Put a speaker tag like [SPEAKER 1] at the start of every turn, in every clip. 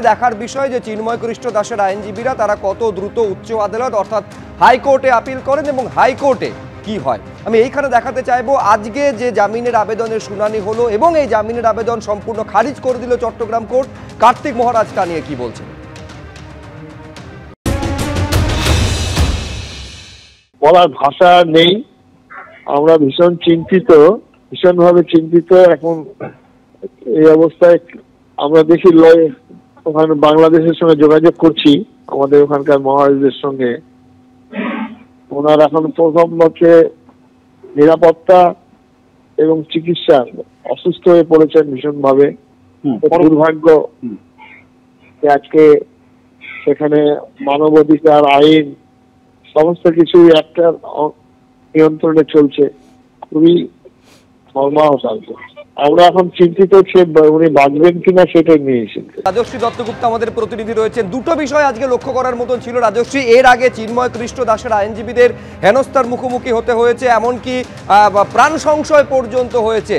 [SPEAKER 1] দেখার বিষয় যে চিন্ময় কৃষ্ণ দাসের আইনজীবীরা তারা কত দ্রুত উচ্চ আদালত অর্থাৎ হাইকোর্টে আপিল করেন এবং হাইকোর্টে কি হয়। আমি এইখানে দেখাতে চাইবো আজকে যে জামিনের আবেদনের শুনানি হলো এবং এই জামিনের আবেদন সম্পূর্ণ খারিজ করে দিল চট্টগ্রাম কোর্ট। কার্তিক মহারাজ তা নিয়ে কি বলছেন?
[SPEAKER 2] বলার ভাষা নেই, আমরা ভীষণভাবে চিন্তিত। এখন এই অবস্থায় আমরা দেখি ওখানে বাংলাদেশের সঙ্গে যোগাযোগ করছি, আমাদের ওখানকার মহারাজদের সঙ্গে। ওনার এখন প্রথম হচ্ছে নিরাপত্তা এবং চিকিৎসা, অসুস্থ হয়ে পড়েছেন ভীষণভাবে। দুর্ভাগ্য আজকে সেখানে মানবাধিকার, আইন সমস্ত কিছু একটা নিয়ন্ত্রণে চলছে, খুবই মর্মাহত। আমরা এখন চিন্তিত উনি বাঁচবেন কিনা সেটাই নিয়ে এসেছি।
[SPEAKER 1] রাজশ্রী দত্তগুপ্ত আমাদের প্রতিনিধি রয়েছেন। দুটো বিষয় আজকে লক্ষ্য করার মতন ছিল রাজশ্রী। এর আগে চিন্ময় কৃষ্ণ দাসের আইনজীবীদের হেনস্থার মুখোমুখি হতে হয়েছে, এমনকি প্রাণ সংশয় পর্যন্ত হয়েছে।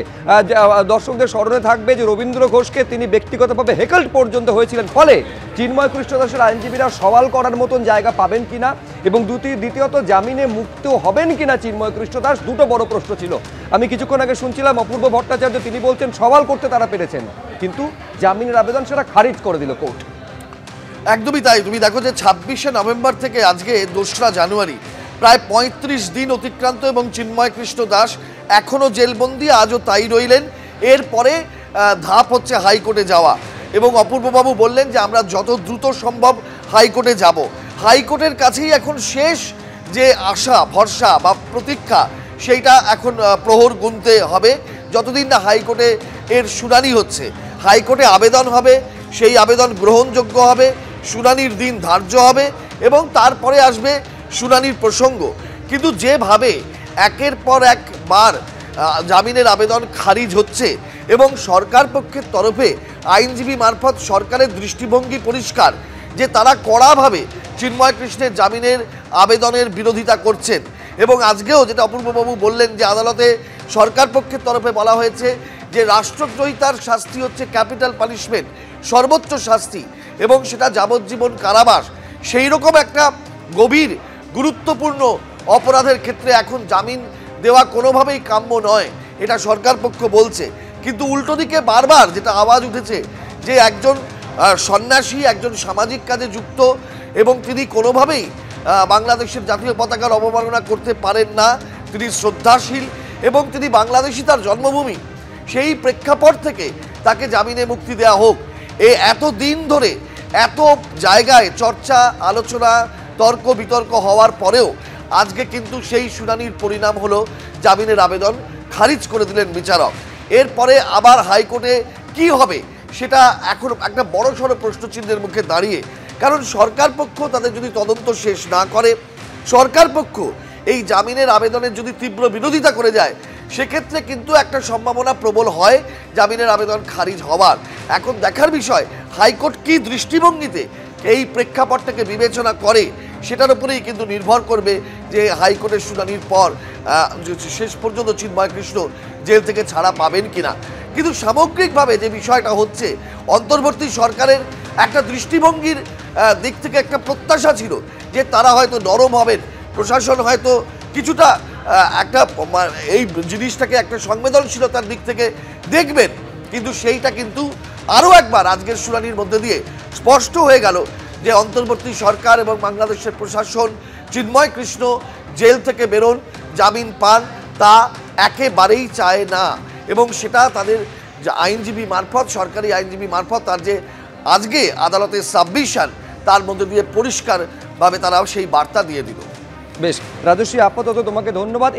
[SPEAKER 1] দর্শকদের স্মরণে থাকবে যে রবীন্দ্র ঘোষকে তিনি ব্যক্তিগতভাবে হেকল্ট পর্যন্ত হয়েছিলেন। ফলে চিন্ময় কৃষ্ণ দাসের আইনজীবীরা সওয়াল করার মতন জায়গা পাবেন কিনা এবং দ্বিতীয়ত জামিনে মুক্ত হবেন কিনা চিন্ময় কৃষ্ণ দাস, দুটো বড় প্রশ্ন ছিল। আমি কিছুক্ষণ আগে শুনছিলাম অপূর্ব ভট্টাচার্য, তিনি বলছেন সওয়াল করতে তারা পেরেছেন, কিন্তু জামিনের আবেদন সেটা খারিজ করে দিল কোর্ট।
[SPEAKER 3] একদমই তাই। তুমি দেখো যে 26শে নভেম্বর থেকে আজকে 2রা জানুয়ারি, প্রায় 35 দিন অতিক্রান্ত এবং চিন্ময় কৃষ্ণ দাস এখনো জেলবন্দি, আজও তাই রইলেন। এরপরে ধাপ হচ্ছে হাইকোর্টে যাওয়া, এবং অপূর্ববাবু বললেন যে আমরা যত দ্রুত সম্ভব হাইকোর্টে যাব। হাইকোর্টের কাছেই এখন শেষ যে আশা ভরসা বা প্রতীক্ষা, সেইটা এখন প্রহর গুনতে হবে। যতদিন না হাইকোর্টে এর শুনানি হচ্ছে, হাইকোর্টে আবেদন হবে, সেই আবেদন গ্রহণযোগ্য হবে, শুনানির দিন ধার্য হবে এবং তারপরে আসবে শুনানির প্রসঙ্গ। কিন্তু যেভাবে একের পর একবার জামিনের আবেদন খারিজ হচ্ছে এবং সরকার পক্ষের তরফে আইনজীবী মারফত সরকারের দৃষ্টিভঙ্গি পরিষ্কার যে তারা কড়াভাবে চিন্ময় কৃষ্ণের জামিনের আবেদনের বিরোধিতা করছেন। এবং আজকেও যেটা অপূর্ববাবু বললেন যে আদালতে সরকার পক্ষের তরফে বলা হয়েছে যে রাষ্ট্রদ্রোহিতার শাস্তি হচ্ছে ক্যাপিটাল পানিশমেন্ট, সর্বোচ্চ শাস্তি, এবং সেটা যাবজ্জীবন কারাবাস। সেই রকম একটা গভীর গুরুত্বপূর্ণ অপরাধের ক্ষেত্রে এখন জামিন দেওয়া কোনোভাবেই কাম্য নয়, এটা সরকার পক্ষ বলছে। কিন্তু উল্টো দিকে বারবার যেটা আওয়াজ উঠেছে যে একজন সন্ন্যাসী, একজন সামাজিক কাজে যুক্ত এবং তিনি কোনোভাবেই বাংলাদেশের জাতীয় পতাকার অবমাননা করতে পারেন না, তিনি শ্রদ্ধাশীল এবং তিনি বাংলাদেশী, তার জন্মভূমি। সেই প্রেক্ষাপট থেকে তাকে জামিনে মুক্তি দেওয়া হোক। এত দিন ধরে এত জায়গায় চর্চা, আলোচনা, তর্ক বিতর্ক হওয়ার পরেও আজকে কিন্তু সেই শুনানির পরিণাম হলো জামিনের আবেদন খারিজ করে দিলেন বিচারক। এরপরে আবার হাইকোর্টে কি হবে সেটা এখন একটা বড়সড় প্রশ্নচিহ্নের মুখে দাঁড়িয়ে, কারণ সরকার পক্ষ তাদের যদি তদন্ত শেষ না করে, সরকার পক্ষ এই জামিনের আবেদনের যদি তীব্র বিরোধিতা করে যায়, সেক্ষেত্রে কিন্তু একটা সম্ভাবনা প্রবল হয় জামিনের আবেদন খারিজ হওয়ার। এখন দেখার বিষয় হাইকোর্ট কি দৃষ্টিভঙ্গিতে এই প্রেক্ষাপটটাকে বিবেচনা করে, সেটার উপরেই কিন্তু নির্ভর করবে যে হাইকোর্টের শুনানির পর শেষ পর্যন্ত চিন্ময় কৃষ্ণ জেল থেকে ছাড়া পাবেন কিনা। কিন্তু সামগ্রিকভাবে যে বিষয়টা হচ্ছে, অন্তর্বর্তী সরকারের একটা দৃষ্টিভঙ্গির দিক থেকে একটা প্রত্যাশা ছিল যে তারা হয়তো নরম হবেন, প্রশাসন হয়তো কিছুটা একটা এই জিনিসটাকে একটা সংবেদনশীলতার দিক থেকে দেখবেন। কিন্তু সেইটা কিন্তু আরও একবার আজকের শুনানির মধ্যে দিয়ে স্পষ্ট হয়ে গেল যে অন্তর্বর্তী সরকার এবং বাংলাদেশের প্রশাসন চিন্ময় কৃষ্ণ জেল থেকে বেরোন, জামিন পান, তা একেবারেই চায় না। এবং সেটা তাদের যে আইনজীবী মারফত, সরকারি আইনজীবী মারফত তার যে আজকে আদালতের সাবমিশন, তার মধ্যে দিয়ে পরিষ্কারভাবে তারাও সেই বার্তা দিয়ে দিল।
[SPEAKER 1] বেশ রাজশ্রী, আপাতত তোমাকে ধন্যবাদ।